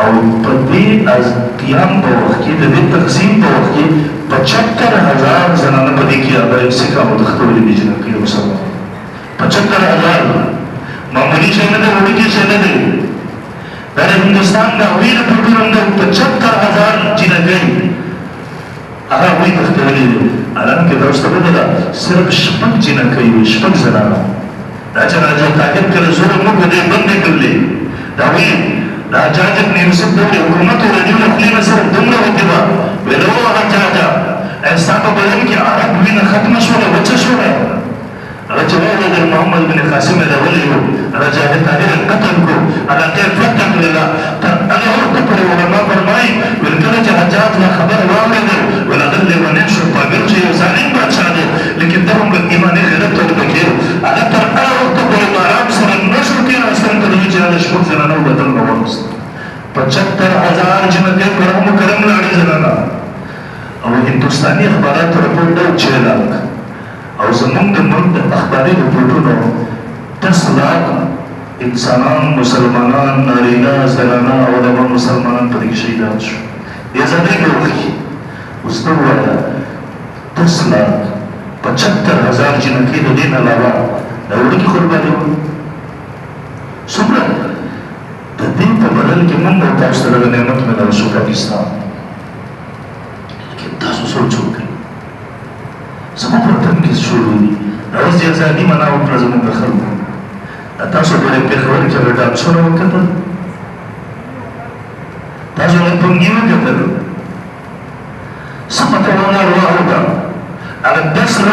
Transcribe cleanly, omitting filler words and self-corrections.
او په دې از قیام په وخت کې د دې تقسیم په وخت کې 75,000 زنانه په دې کې هغه سکه او د خپلې د جنکې او سره 75,000 معمولی شي نه دی وړي شي نه دی دا د هندوستان د ویل په ټول د 75,000 جنکې هغه وایي د خپلې الان کې درسته بدله صرف شپږ جنکې وي شپږ زنانه دا چې راځي طاقت کړي زور موږ دې بندې کړلې دا وایي دا جاج ابن یوسف دور حکومت و رجل اقلیم سر دمرا ہوتبا ویلو آغا جاجا ایسا پا بدن کی عرب وین ختم شوڑا وچا شوڑا اگر جواب اگر محمد بن قاسم الاولی ہو اگر جاہد تاہر قتل کو اگر تیر فتح للا اگر اور کپر علماء فرمائی ویلکل جہجات لا خبر واقع دے ولغل ونشر پاگر جی ظالم بادشاہ دے لیکن درم ایمان غلط تو بکیر اگر تر اور کپر مارام سر نشر کیا اسلام تدوی جہاد شکر زنانو بدل نوانست 75,000 جنکې پر مکرم لاړې زنانه او هندوستاني اخبارات رپورټ ډېر 6 لاک او زمونږ د ملک د اخباري رپورټونو 10 لاک انسانان مسلمانان نارینه زنانه او علما مسلمانان په دې کې شهیدان شو دې ځای کې وکړي اوس نو وایه 10 لاک 75,000 جنکې د دې نه علاوه د وړکي قرباني څومره د دې په بدل کې موږ او تاسو سره د نعمت ملو شو پاکستان کې تاسو سوچ وکړئ زموږ په وطن کې شروع دي اوس د ازادي معنا وکړه زموږ د خلکو تاسو په پېښور کې ریډاکشن وکړل تاسو له پنګي وکړل سمته ونه راوړل هغه 10